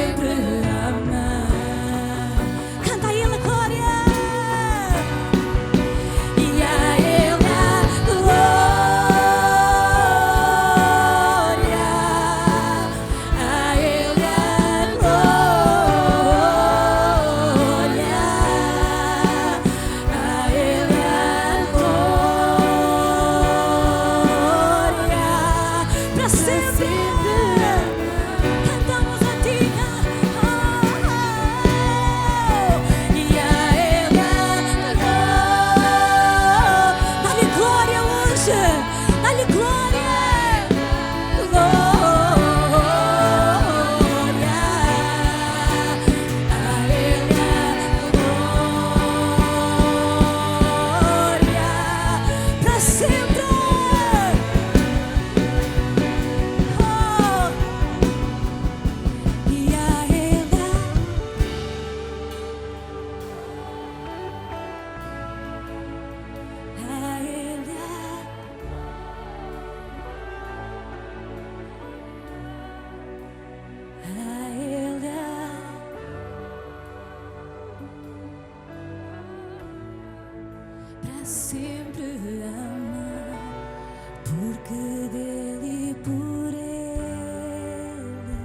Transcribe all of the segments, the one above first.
sempre amar. Canta a Ele a glória. E a Ele a glória. A Ele a glória. A Ele a glória. Para sempre. Cantamos a Ti. E a Ele a glória. Dá-lhe glória hoje. Dá-lhe glória. Glória. A Ele a glória. Para sempre. E a Ele para sempre amar, porque dele e por Ele,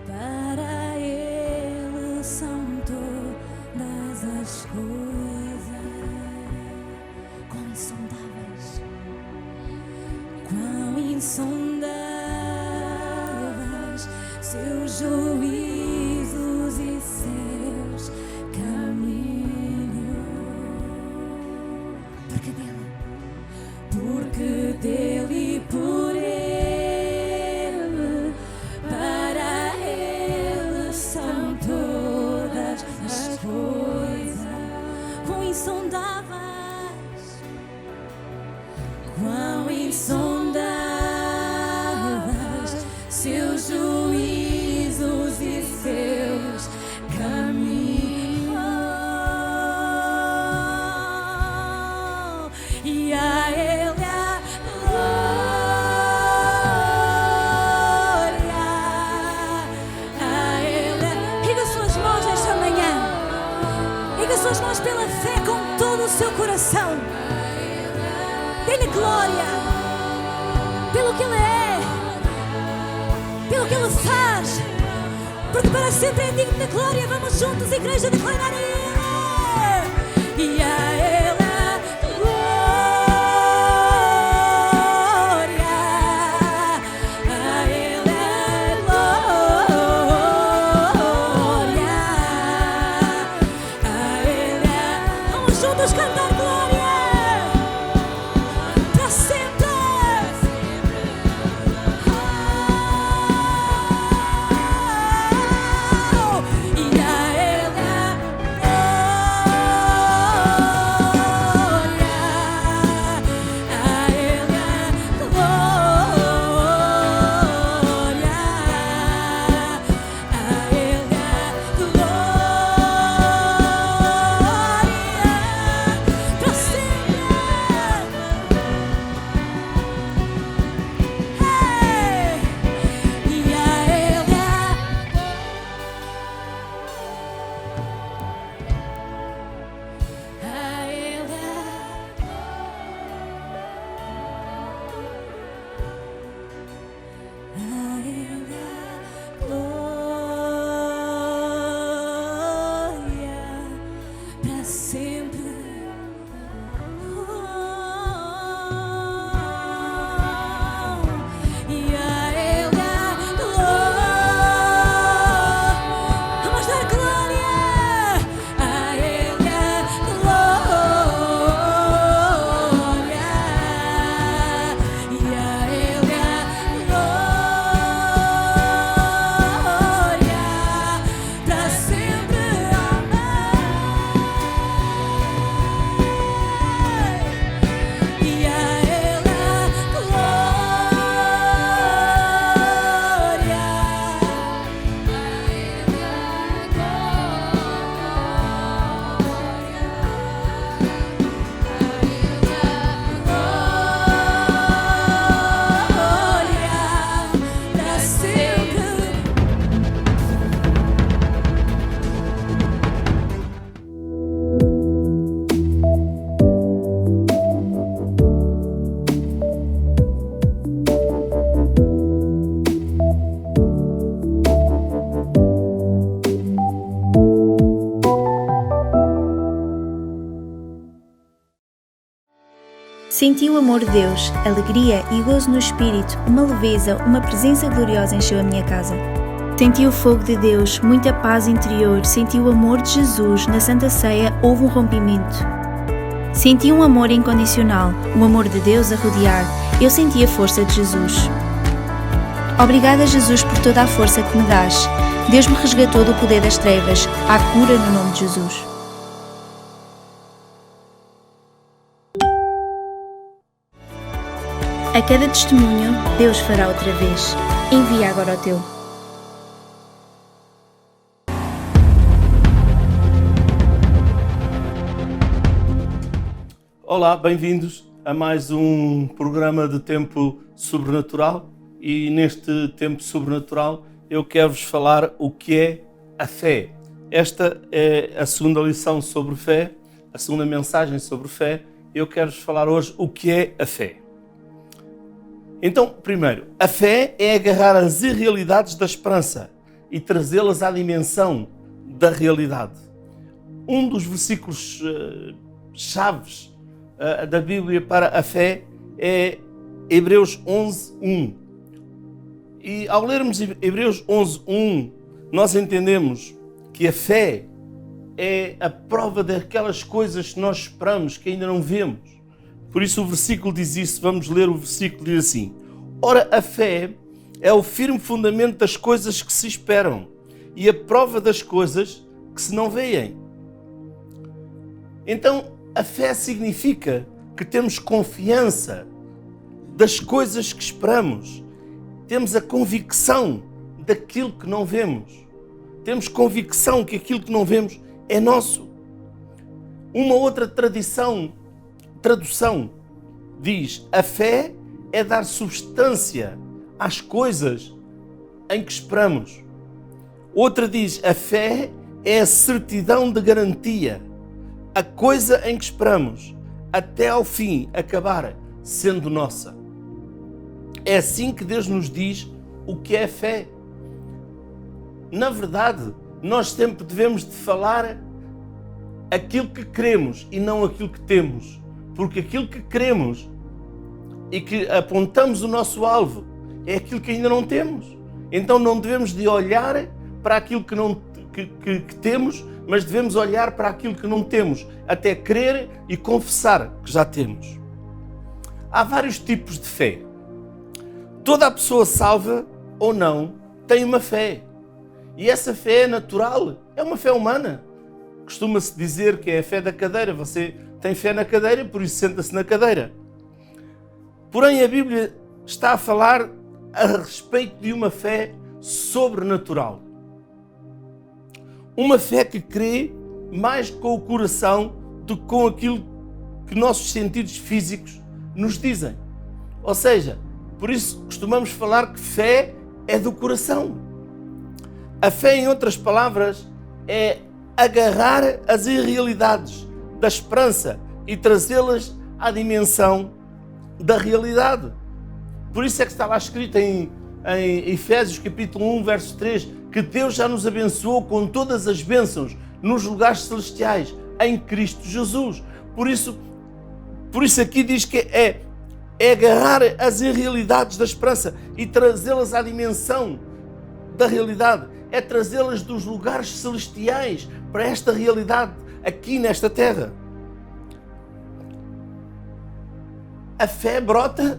para Ele são todas as coisas. Quão insondáveis, quão insondáveis seus juízos e seus caminhos. Porque dele e por Ele, para Ele são todas as coisas. Quão insondáveis, quão insondáveis seus juízos e seus caminhos. E a Ele a glória. A Ele. Erga suas mãos nesta manhã. Erga suas mãos pela fé com todo o seu coração. Dê-lhe glória pelo que Ele é, pelo que Ele faz, porque para sempre é digno da glória. Vamos juntos, igreja, declarar a Ele. E a Ele a glória. A Ele a glória. A Ele a... Vamos juntos cantar glória para sempre. E a Ele a glória. Senti o amor de Deus, alegria e gozo no espírito, uma leveza, uma presença gloriosa encheu a minha casa. Senti o fogo de Deus, muita paz interior, senti o amor de Jesus, na Santa Ceia houve um rompimento. Senti um amor incondicional, o amor de Deus a rodear, eu senti a força de Jesus. Obrigada, Jesus, por toda a força que me dás. Deus me resgatou do poder das trevas, há cura no nome de Jesus. A cada testemunho, Deus fará outra vez. Envia agora o teu. Olá, bem-vindos a mais um programa de Tempo Sobrenatural. E neste Tempo Sobrenatural eu quero-vos falar o que é a fé. Esta é a segunda lição sobre fé, a segunda mensagem sobre fé. Eu quero-vos falar hoje o que é a fé. Então, primeiro, a fé é agarrar as irrealidades da esperança e trazê-las à dimensão da realidade. Um dos versículos chaves da Bíblia para a fé é Hebreus 11:1. E ao lermos Hebreus 11:1, nós entendemos que a fé é a prova daquelas coisas que nós esperamos, que ainda não vemos. Por isso o versículo diz isso, vamos ler o versículo, diz assim: ora, a fé é o firme fundamento das coisas que se esperam e a prova das coisas que se não veem. Então, a fé significa que temos confiança das coisas que esperamos. Temos a convicção daquilo que não vemos. Temos convicção que aquilo que não vemos é nosso. Uma outra tradução diz: a fé é dar substância às coisas em que esperamos. Outra diz: a fé é a certidão de garantia. A coisa em que esperamos, até ao fim, acabar sendo nossa. É assim que Deus nos diz o que é fé. Na verdade, nós sempre devemos de falar aquilo que queremos e não aquilo que temos. Porque aquilo que queremos e que apontamos o nosso alvo é aquilo que ainda não temos. Então não devemos de olhar para aquilo que temos, mas devemos olhar para aquilo que não temos, até crer e confessar que já temos. Há vários tipos de fé. Toda a pessoa salva ou não tem uma fé. E essa fé é natural, é uma fé humana. Costuma-se dizer que é a fé da cadeira. Você tem fé na cadeira, por isso senta-se na cadeira. Porém, a Bíblia está a falar a respeito de uma fé sobrenatural. Uma fé que crê mais com o coração do que com aquilo que nossos sentidos físicos nos dizem. Ou seja, por isso costumamos falar que fé é do coração. A fé, em outras palavras, é agarrar as irrealidades da esperança e trazê-las à dimensão da realidade. Por isso é que está lá escrito em Efésios capítulo 1, verso 3, que Deus já nos abençoou com todas as bênçãos nos lugares celestiais em Cristo Jesus. Por isso aqui diz que é agarrar as irrealidades da esperança e trazê-las à dimensão da realidade. É trazê-las dos lugares celestiais para esta realidade aqui nesta terra. A fé brota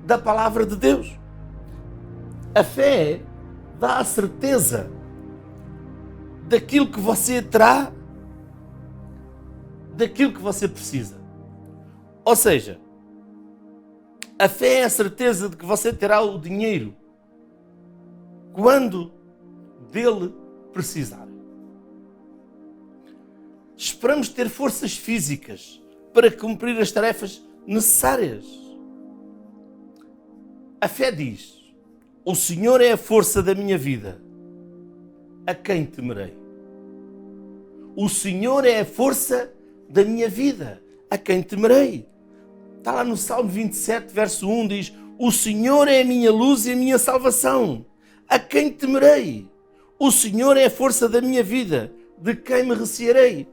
da palavra de Deus. A fé dá a certeza daquilo que você terá, daquilo que você precisa. Ou seja, a fé é a certeza de que você terá o dinheiro quando dele precisar. Esperamos ter forças físicas para cumprir as tarefas necessárias. A fé diz: o Senhor é a força da minha vida, a quem temerei? O Senhor é a força da minha vida, a quem temerei? Está lá no Salmo 27, verso 1, diz: o Senhor é a minha luz e a minha salvação, a quem temerei? O Senhor é a força da minha vida, de quem me recearei?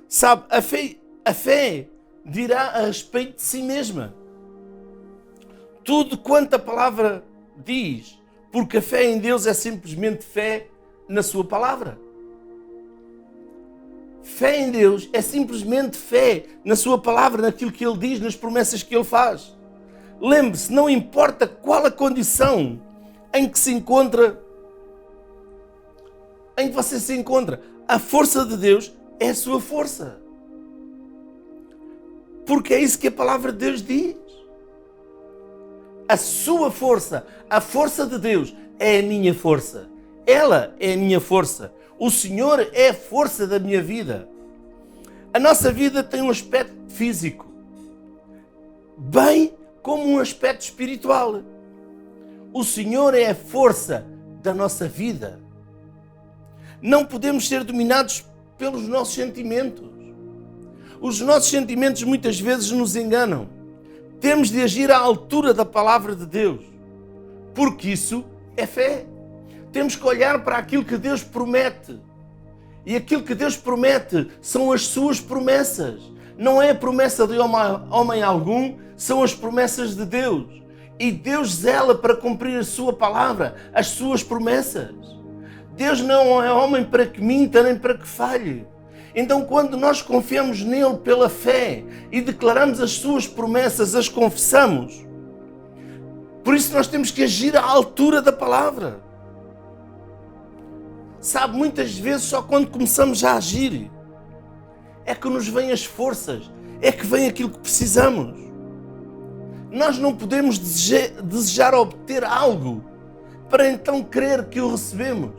Sabe, a fé dirá a respeito de si mesma. Tudo quanto a palavra diz, porque a fé em Deus é simplesmente fé na sua palavra. Fé em Deus é simplesmente fé na sua palavra, naquilo que Ele diz, nas promessas que Ele faz. Lembre-se, não importa qual a condição em que você se encontra, a força de Deus é a sua força. Porque é isso que a palavra de Deus diz. A sua força, a força de Deus é a minha força. Ela é a minha força. O Senhor é a força da minha vida. A nossa vida tem um aspecto físico, bem como um aspecto espiritual. O Senhor é a força da nossa vida. Não podemos ser dominados pelos nossos sentimentos. Os nossos sentimentos muitas vezes nos enganam. Temos de agir à altura da palavra de Deus, porque isso é fé. Temos que olhar para aquilo que Deus promete. E aquilo que Deus promete são as suas promessas. Não é a promessa de homem algum, são as promessas de Deus. E Deus zela para cumprir a sua palavra, as suas promessas. Deus não é homem para que minta nem para que falhe. Então, quando nós confiamos nele pela fé e declaramos as suas promessas, as confessamos, por isso nós temos que agir à altura da palavra. Sabe, muitas vezes só quando começamos a agir é que nos vêm as forças, é que vem aquilo que precisamos. Nós não podemos desejar obter algo para então crer que o recebemos.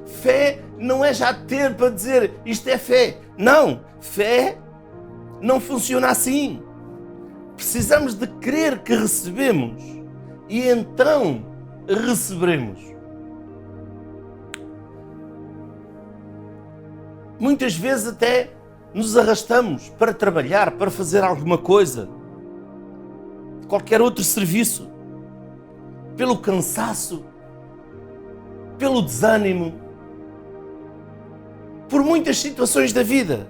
Fé não é já ter para dizer isto é fé. Não, fé não funciona assim. Precisamos de crer que recebemos e então receberemos. Muitas vezes até nos arrastamos para trabalhar, para fazer alguma coisa, qualquer outro serviço, pelo cansaço, pelo desânimo, por muitas situações da vida.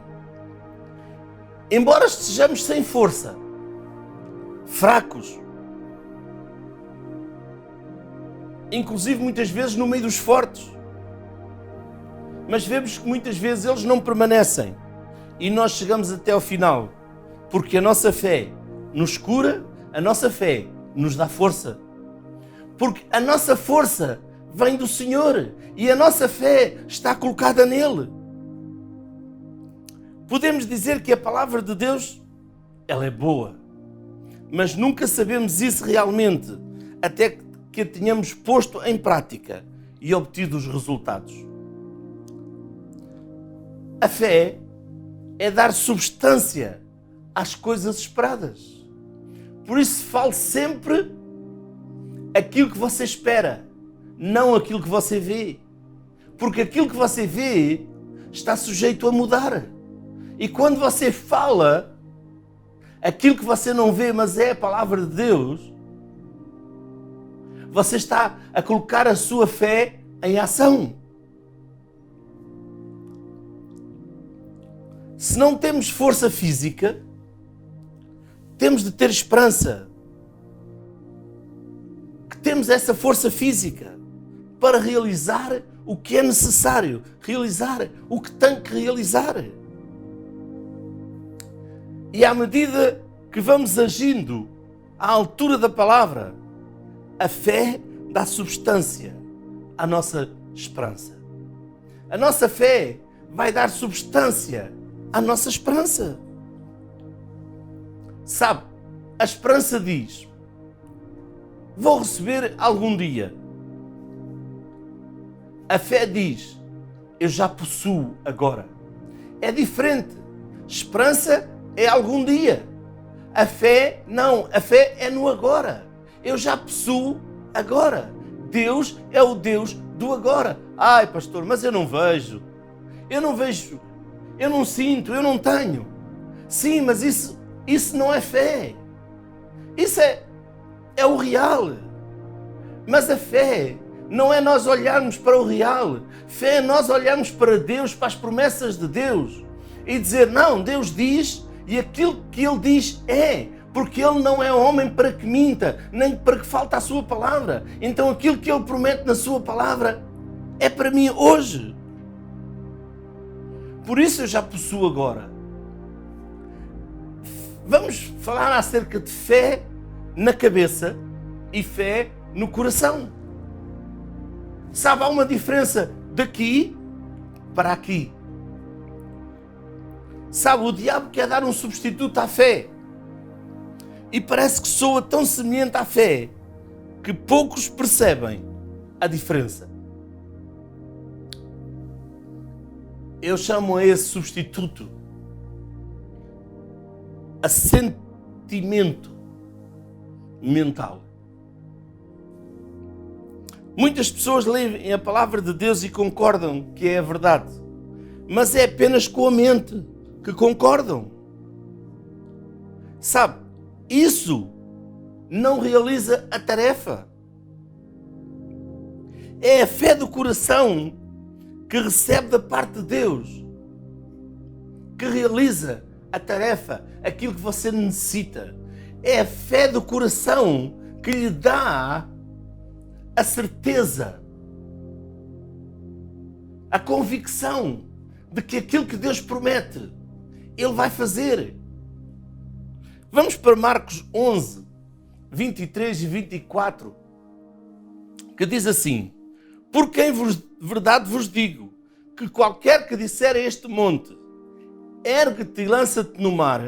Embora estejamos sem força, fracos, inclusive muitas vezes no meio dos fortes, mas vemos que muitas vezes eles não permanecem e nós chegamos até ao final, porque a nossa fé nos cura, a nossa fé nos dá força, porque a nossa força vem do Senhor e a nossa fé está colocada nele. Podemos dizer que a palavra de Deus, ela é boa, mas nunca sabemos isso realmente até que a tenhamos posto em prática e obtido os resultados. A fé é dar substância às coisas esperadas. Por isso fale sempre aquilo que você espera, não aquilo que você vê. Porque aquilo que você vê está sujeito a mudar. E quando você fala aquilo que você não vê, mas é a palavra de Deus, você está a colocar a sua fé em ação. Se não temos força física, temos de ter esperança que temos essa força física para realizar o que é necessário, realizar o que tem que realizar. E à medida que vamos agindo à altura da palavra, a fé dá substância à nossa esperança. A nossa fé vai dar substância à nossa esperança. Sabe, a esperança diz: vou receber algum dia. A fé diz: eu já possuo agora. É diferente. Esperança é algum dia. A fé não, a fé é no agora. Eu já possuo agora. Deus é o Deus do agora. Ai, pastor, mas eu não vejo, eu não sinto, eu não tenho. Sim, mas isso não é fé. Isso é o real. Mas a fé não é nós olharmos para o real. Fé é nós olharmos para Deus, para as promessas de Deus e dizer: não, Deus diz E aquilo que ele diz é, porque ele não é homem para que minta, nem para que falte a sua palavra. Então aquilo que ele promete na sua palavra é para mim hoje. Por isso eu já possuo agora. Vamos falar acerca de fé na cabeça e fé no coração. Sabe, há uma diferença daqui para aqui. Sabe, o diabo quer dar um substituto à fé. E parece que soa tão semelhante à fé que poucos percebem a diferença. Eu chamo a esse substituto assentimento mental. Muitas pessoas leem a palavra de Deus e concordam que é a verdade, mas é apenas com a mente que concordam. Sabe, isso não realiza a tarefa. É a fé do coração que recebe da parte de Deus que realiza a tarefa, aquilo que você necessita. É a fé do coração que lhe dá a certeza, a convicção de que aquilo que Deus promete, Ele vai fazer. Vamos para Marcos 11, 23 e 24, que diz assim: porque em verdade vos digo, que qualquer que disser a este monte, ergue-te e lança-te no mar,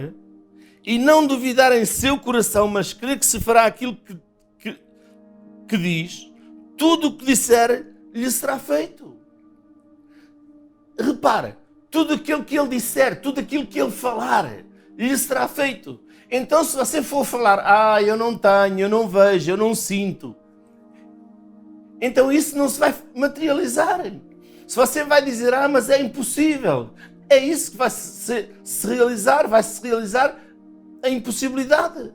e não duvidar em seu coração, mas crer que se fará aquilo que diz, tudo o que disser lhe será feito. Repara, tudo aquilo que ele disser, tudo aquilo que ele falar, lhe será feito. Então, se você for falar, eu não tenho, eu não vejo, eu não sinto, então isso não se vai materializar. Se você vai dizer, mas é impossível, é isso que vai se realizar a impossibilidade.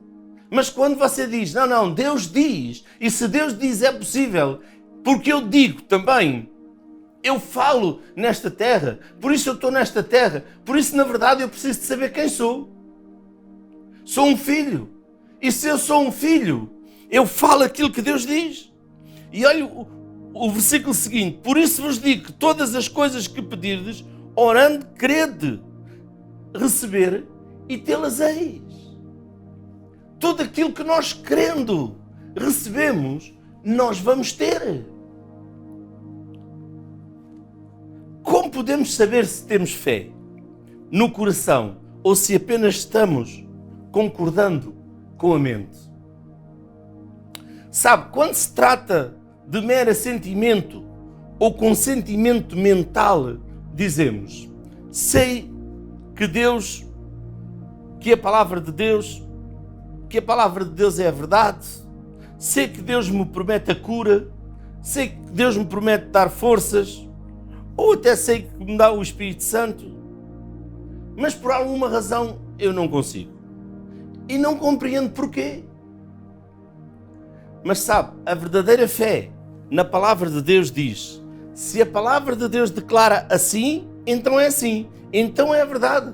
Mas quando você diz, não, Deus diz, e se Deus diz é possível, porque eu digo também, eu falo nesta terra, por isso eu estou nesta terra, por isso na verdade eu preciso de saber quem sou. Sou um filho, e se eu sou um filho, eu falo aquilo que Deus diz. E olha o versículo seguinte: por isso vos digo que todas as coisas que pedirdes, orando, crede receber e tê-las eis. Tudo aquilo que nós crendo recebemos, nós vamos ter. Como podemos saber se temos fé no coração ou se apenas estamos concordando com a mente? Sabe, quando se trata de mero sentimento ou consentimento mental, dizemos, sei que a palavra de Deus é a verdade, sei que Deus me promete a cura, sei que Deus me promete dar forças, ou até sei que me dá o Espírito Santo, mas por alguma razão eu não consigo. E não compreendo porquê. Mas sabe, a verdadeira fé na palavra de Deus diz, se a palavra de Deus declara assim, então é assim, então é a verdade.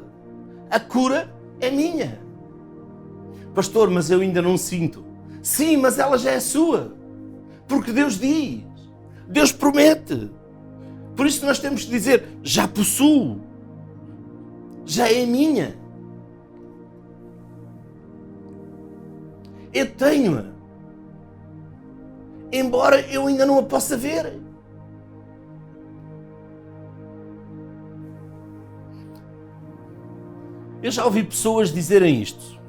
A cura é minha. Pastor, mas eu ainda não sinto. Sim, mas ela já é sua. Porque Deus diz, Deus promete. Por isso nós temos que dizer, já possuo, já é minha. Eu tenho-a, embora eu ainda não a possa ver. Eu já ouvi pessoas dizerem isto.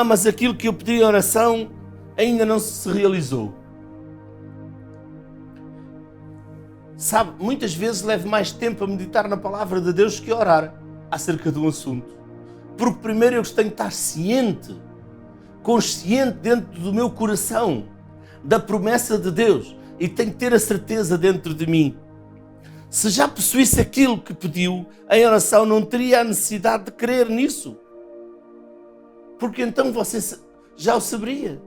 Mas aquilo que eu pedi em oração ainda não se realizou. Sabe, muitas vezes levo mais tempo a meditar na palavra de Deus que a orar acerca de um assunto. Porque primeiro eu tenho que estar consciente dentro do meu coração da promessa de Deus e tenho que ter a certeza dentro de mim. Se já possuísse aquilo que pediu em oração, não teria a necessidade de crer nisso. Porque então você já o saberia.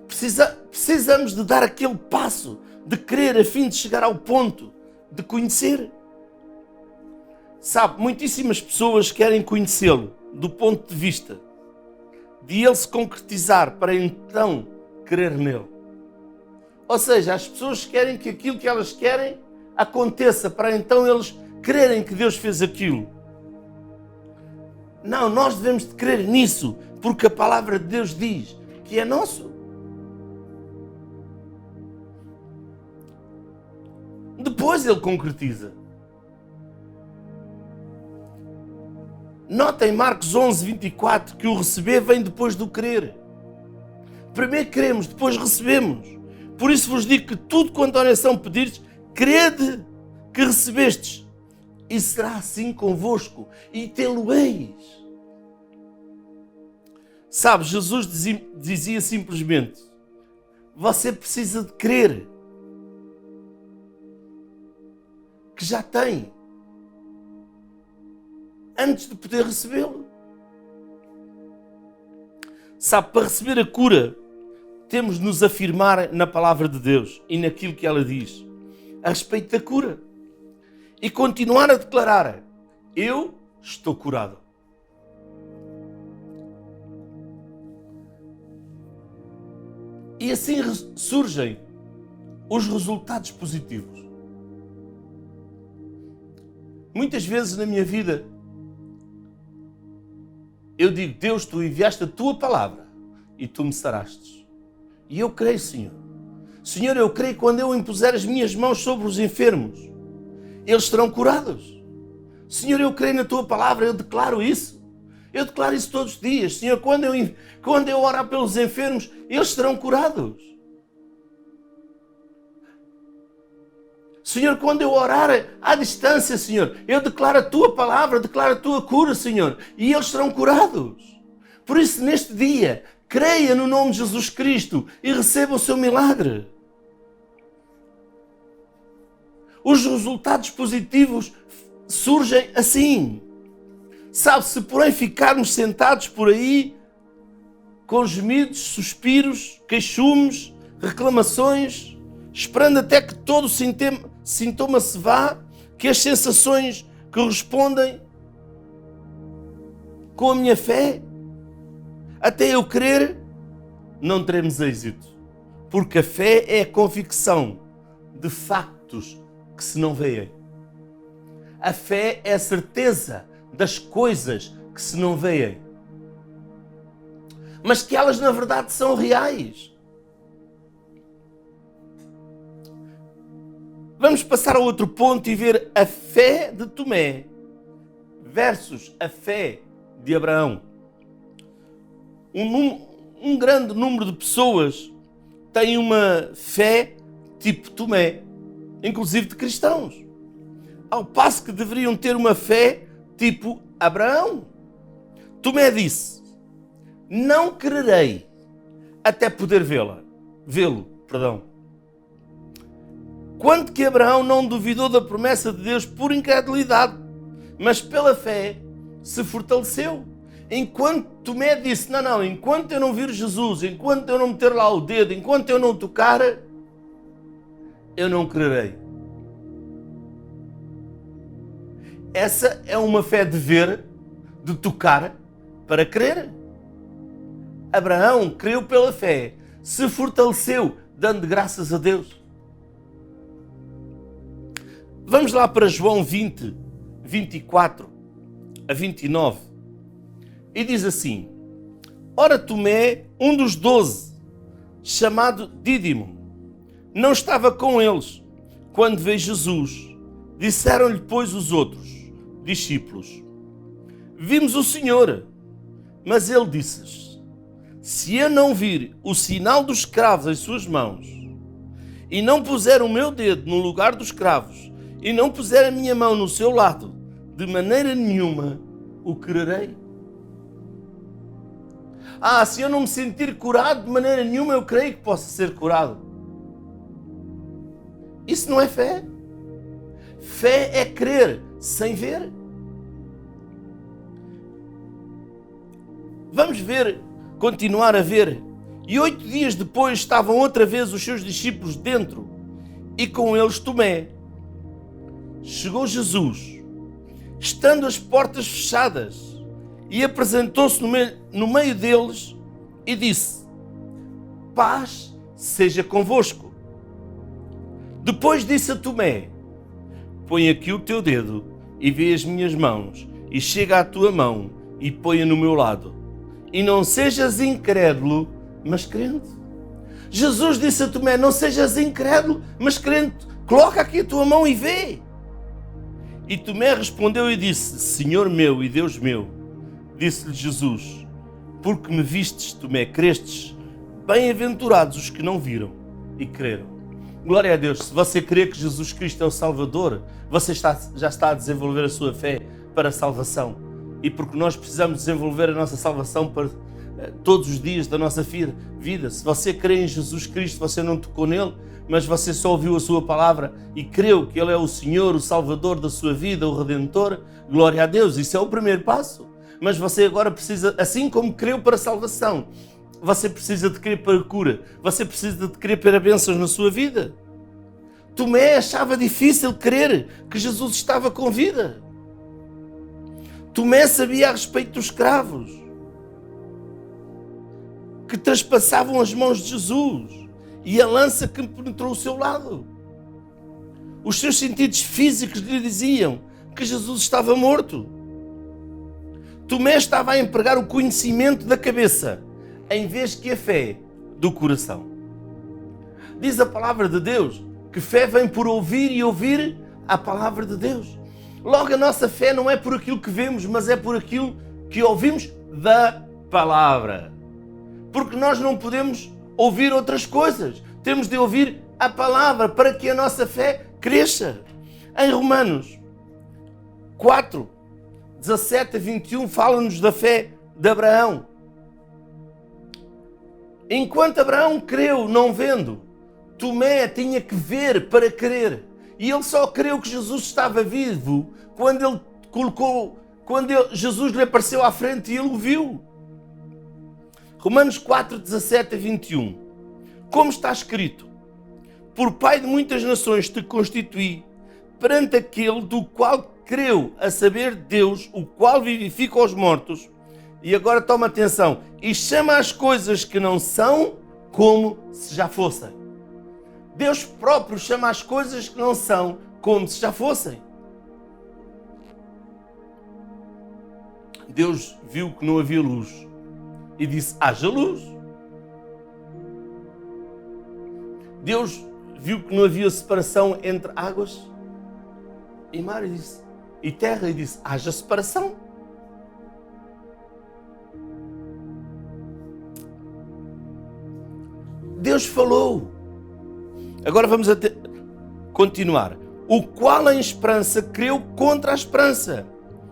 Precisamos de dar aquele passo de crer a fim de chegar ao ponto de conhecer. Sabe, muitíssimas pessoas querem conhecê-lo do ponto de vista de ele se concretizar para então crer nele. Ou seja, as pessoas querem que aquilo que elas querem aconteça para então eles crerem que Deus fez aquilo. Não, nós devemos de crer nisso, porque a palavra de Deus diz que é nosso. Depois ele concretiza. Notem Marcos 11, 24, que o receber vem depois do crer. Primeiro cremos, depois recebemos. Por isso vos digo que tudo quanto a oração pedirdes, crede que recebestes, e será assim convosco, e tê-lo-eis. Sabe, Jesus dizia simplesmente, você precisa de crer que já tem, antes de poder recebê-lo. Sabe, para receber a cura, temos de nos afirmar na palavra de Deus e naquilo que ela diz a respeito da cura. E continuar a declarar, eu estou curado. E assim surgem os resultados positivos. Muitas vezes na minha vida, eu digo, Deus, tu enviaste a tua palavra e tu me saraste. E eu creio, Senhor. Senhor, eu creio que quando eu impuser as minhas mãos sobre os enfermos, eles serão curados. Senhor, eu creio na tua palavra, eu declaro isso. Eu declaro isso todos os dias. Senhor, quando eu orar pelos enfermos, eles serão curados. Senhor, quando eu orar à distância, Senhor, eu declaro a tua palavra, declaro a tua cura, Senhor, e eles serão curados. Por isso, neste dia, creia no nome de Jesus Cristo e receba o seu milagre. Os resultados positivos surgem assim. Sabe, se porém ficarmos sentados por aí, com gemidos, suspiros, queixumes, reclamações, esperando até que todo o sintoma se vá, que as sensações correspondem com a minha fé, até eu crer, não teremos êxito. Porque a fé é a convicção de factos que se não veem. A fé é a certeza das coisas que se não veem, mas que elas na verdade são reais. Vamos passar a outro ponto e ver a fé de Tomé versus a fé de Abraão. Um grande número de pessoas tem uma fé tipo Tomé, inclusive de cristãos, ao passo que deveriam ter uma fé tipo Abraão. Tomé disse, não crerei até poder vê-lo. Quanto que Abraão não duvidou da promessa de Deus por incredulidade, mas pela fé se fortaleceu. Enquanto Tomé disse, não, enquanto eu não vir Jesus, enquanto eu não meter lá o dedo, enquanto eu não tocar, eu não crerei. Essa é uma fé de ver, de tocar, para crer. Abraão creu pela fé, se fortaleceu, dando graças a Deus. Vamos lá para João 20, 24 a 29. E diz assim, ora Tomé, um dos 12, chamado Dídimo, não estava com eles quando veio Jesus. Disseram-lhe, pois, os outros discípulos, vimos o Senhor. Mas ele disse-lhes, se eu não vir o sinal dos cravos em suas mãos, e não puser o meu dedo no lugar dos cravos, e não puser a minha mão no seu lado, de maneira nenhuma o crerei. Se eu não me sentir curado, de maneira nenhuma eu creio que possa ser curado. Isso não é fé. Fé é crer sem ver. Vamos ver, continuar a ver. E 8 dias depois estavam outra vez os seus discípulos dentro, e com eles Tomé. Chegou Jesus, estando as portas fechadas, e apresentou-se no meio deles e disse: paz seja convosco. Depois disse a Tomé: põe aqui o teu dedo e vê as minhas mãos, e chega à tua mão e põe-a no meu lado. E não sejas incrédulo, mas crente. Jesus disse a Tomé: não sejas incrédulo, mas crente. Coloca aqui a tua mão e vê. E Tomé respondeu e disse: Senhor meu e Deus meu. Disse-lhe Jesus: porque me vistes, Tomé, crestes? Bem-aventurados os que não viram e creram. Glória a Deus. Se você crê que Jesus Cristo é o Salvador, você já está a desenvolver a sua fé para a salvação. E porque nós precisamos desenvolver a nossa salvação para todos os dias da nossa vida. Se você crê em Jesus Cristo, você não tocou nele, mas você só ouviu a sua palavra e creu que ele é o Senhor, o Salvador da sua vida, o Redentor, glória a Deus. Isso é o primeiro passo. Mas você agora precisa, assim como creu para a salvação, você precisa de crer para a cura. Você precisa de crer para bênçãos na sua vida. Tomé achava difícil crer que Jesus estava com vida. Tomé sabia a respeito dos escravos que traspassavam as mãos de Jesus e a lança que penetrou o seu lado. Os seus sentidos físicos lhe diziam que Jesus estava morto. Tomé estava a empregar o conhecimento da cabeça em vez que a fé do coração. Diz a palavra de Deus que fé vem por ouvir e ouvir a palavra de Deus. Logo, a nossa fé não é por aquilo que vemos, mas é por aquilo que ouvimos da palavra. Porque nós não podemos ouvir outras coisas. Temos de ouvir a palavra para que a nossa fé cresça. Em Romanos 4, 17 a 21, fala-nos da fé de Abraão. Enquanto Abraão creu não vendo, Tomé tinha que ver para crer. E ele só creu que Jesus estava vivo quando Jesus lhe apareceu à frente e ele o viu. Romanos 4, 17 a 21. Como está escrito: por pai de muitas nações te constituí perante aquele do qual creu, a saber, Deus, o qual vivifica os mortos. E agora toma atenção. E chama as coisas que não são como se já fossem. Deus próprio chama as coisas que não são como se já fossem. Deus viu que não havia luz e disse: haja luz. Deus viu que não havia separação entre águas e mar e terra e disse: haja separação. Deus falou. Agora vamos continuar. O qual em esperança creu contra a esperança.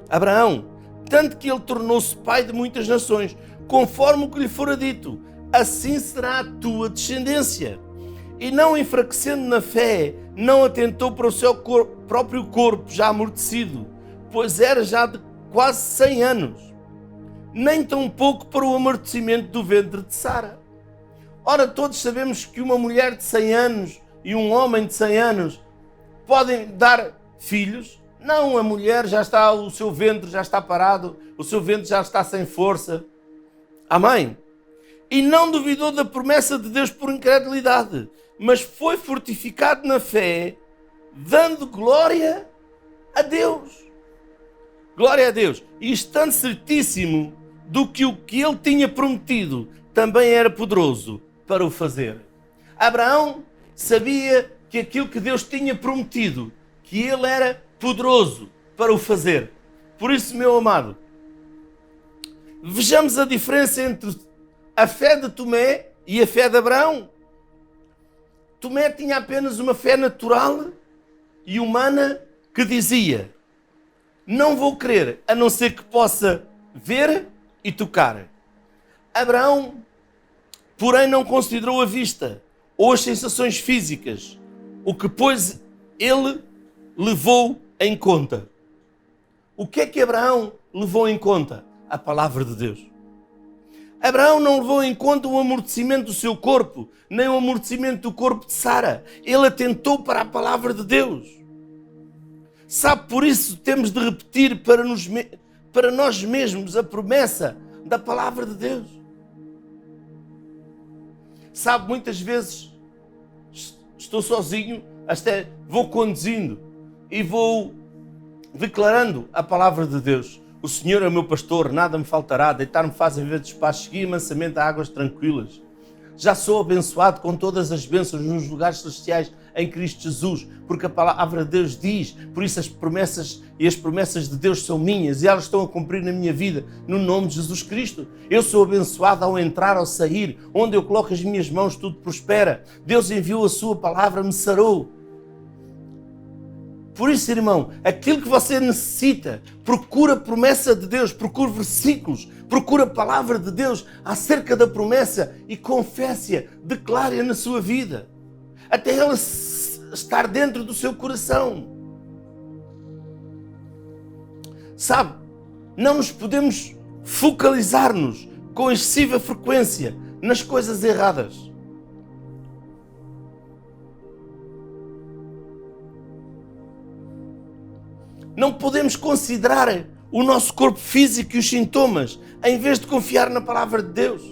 Abraão, tanto que ele tornou-se pai de muitas nações, conforme o que lhe fora dito, assim será a tua descendência. E não enfraquecendo na fé, não atentou para o seu próprio corpo já amortecido, pois era já de quase 100 anos, nem tampouco para o amortecimento do ventre de Sara. Ora, todos sabemos que uma mulher de 100 anos e um homem de 100 anos podem dar filhos. Não, a mulher já está, o seu ventre já está parado, o seu ventre já está sem força. Amém? E não duvidou da promessa de Deus por incredulidade, mas foi fortificado na fé, dando glória a Deus. Glória a Deus. E estando certíssimo do que o que ele tinha prometido também era poderoso para o fazer. Abraão sabia que aquilo que Deus tinha prometido, que ele era poderoso para o fazer. Por isso, meu amado, vejamos a diferença entre a fé de Tomé e a fé de Abraão. Tomé tinha apenas uma fé natural e humana que dizia: não vou crer a não ser que possa ver e tocar. Abraão, porém, não considerou a vista ou as sensações físicas, o que, pois, ele levou em conta. O que é que Abraão levou em conta? A palavra de Deus. Abraão não levou em conta o amortecimento do seu corpo, nem o amortecimento do corpo de Sara. Ele atentou para a palavra de Deus. Sabe, por isso temos de repetir para nós mesmos a promessa da palavra de Deus. Sabe, muitas vezes estou sozinho, até vou conduzindo e vou declarando a palavra de Deus. O Senhor é o meu pastor, nada me faltará, deitar-me faz em verdes pastos, guia mansamente a águas tranquilas. Já sou abençoado com todas as bênçãos nos lugares celestiais em Cristo Jesus, porque a palavra de Deus diz, por isso as promessas de Deus são minhas e elas estão a cumprir na minha vida, no nome de Jesus Cristo. Eu sou abençoado ao entrar, ao sair, onde eu coloco as minhas mãos tudo prospera. Deus enviou a sua palavra, me sarou. Por isso, irmão, aquilo que você necessita, procura a promessa de Deus, procura versículos, procura a palavra de Deus acerca da promessa e confesse-a, declare-a na sua vida, até ela estar dentro do seu coração. Sabe, não nos podemos focalizar-nos com excessiva frequência nas coisas erradas. Não podemos considerar o nosso corpo físico e os sintomas, em vez de confiar na palavra de Deus.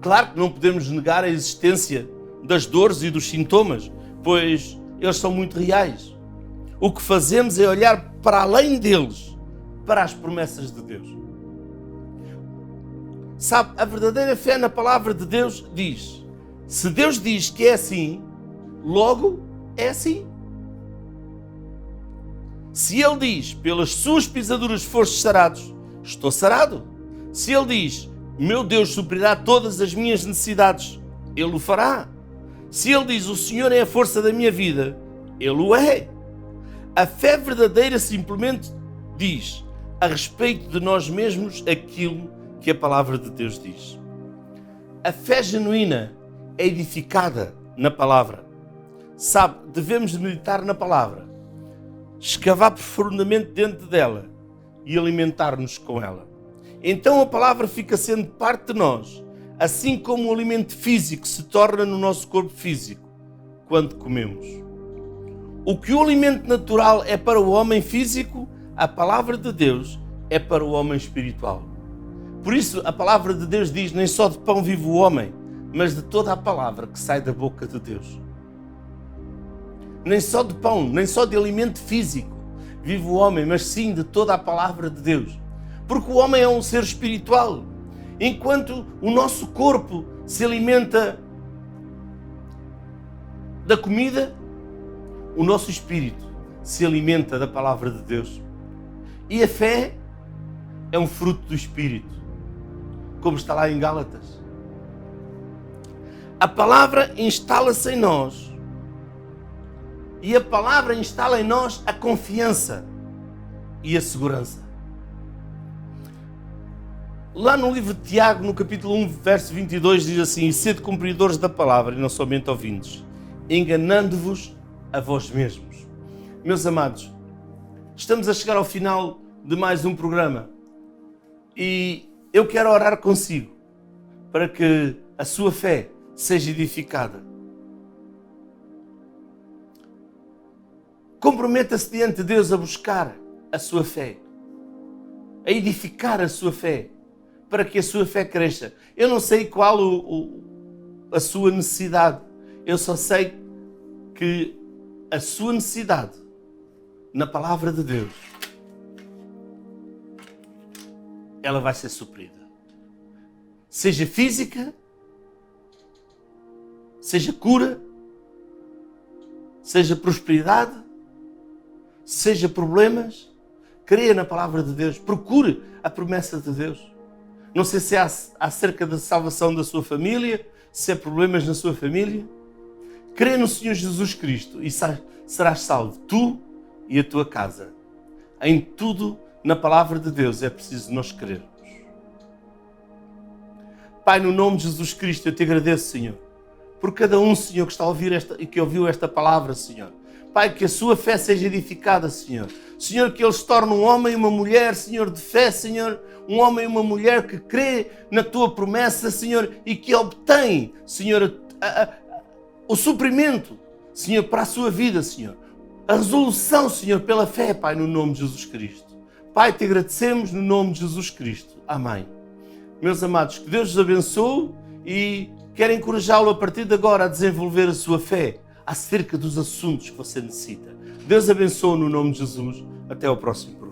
Claro que não podemos negar a existência das dores e dos sintomas, pois eles são muito reais. O que fazemos é olhar para além deles, para as promessas de Deus. Sabe, a verdadeira fé na palavra de Deus diz: se Deus diz que é assim, logo é assim. Se Ele diz, pelas suas pisaduras fostes sarados, estou sarado. Se Ele diz, meu Deus suprirá todas as minhas necessidades, Ele o fará. Se Ele diz, o Senhor é a força da minha vida, Ele o é. A fé verdadeira simplesmente diz a respeito de nós mesmos aquilo que a palavra de Deus diz. A fé genuína é edificada na palavra. Sabe, devemos meditar na palavra, escavar profundamente dentro dela e alimentar-nos com ela. Então a palavra fica sendo parte de nós, assim como o alimento físico se torna no nosso corpo físico quando comemos. O que o alimento natural é para o homem físico, a palavra de Deus é para o homem espiritual. Por isso a palavra de Deus diz: nem só de pão vive o homem, mas de toda a palavra que sai da boca de Deus. Nem só de pão, nem só de alimento físico vive o homem, mas sim de toda a palavra de Deus. Porque o homem é um ser espiritual. Enquanto o nosso corpo se alimenta da comida, o nosso espírito se alimenta da palavra de Deus. E a fé é um fruto do espírito, como está lá em Gálatas. A palavra instala-se em nós. E a palavra instala em nós a confiança e a segurança. Lá no livro de Tiago, no capítulo 1, verso 22, diz assim: sede cumpridores da palavra e não somente ouvintes, enganando-vos a vós mesmos. Meus amados, estamos a chegar ao final de mais um programa e eu quero orar consigo para que a sua fé seja edificada. Comprometa-se diante de Deus a buscar a sua fé, a edificar a sua fé, para que a sua fé cresça. Eu não sei qual a sua necessidade, eu só sei que a sua necessidade na palavra de Deus, ela vai ser suprida. Seja física, seja cura, seja prosperidade, seja problemas, creia na palavra de Deus, procure a promessa de Deus. Não sei se é acerca da salvação da sua família, se é problemas na sua família. Creia no Senhor Jesus Cristo e serás salvo, tu e a tua casa. Em tudo, na palavra de Deus, é preciso nós crermos. Pai, no nome de Jesus Cristo, eu te agradeço, Senhor, por cada um, Senhor, que está a ouvir e que ouviu esta palavra, Senhor. Pai, que a sua fé seja edificada, Senhor. Senhor, que ele se torne um homem e uma mulher, Senhor, de fé, Senhor. Um homem e uma mulher que crê na tua promessa, Senhor, e que obtém, Senhor, o suprimento, Senhor, para a sua vida, Senhor. A resolução, Senhor, pela fé, Pai, no nome de Jesus Cristo. Pai, te agradecemos no nome de Jesus Cristo. Amém. Meus amados, que Deus os abençoe e quero encorajá-lo a partir de agora a desenvolver a sua fé acerca dos assuntos que você necessita. Deus abençoe no nome de Jesus. Até ao próximo programa.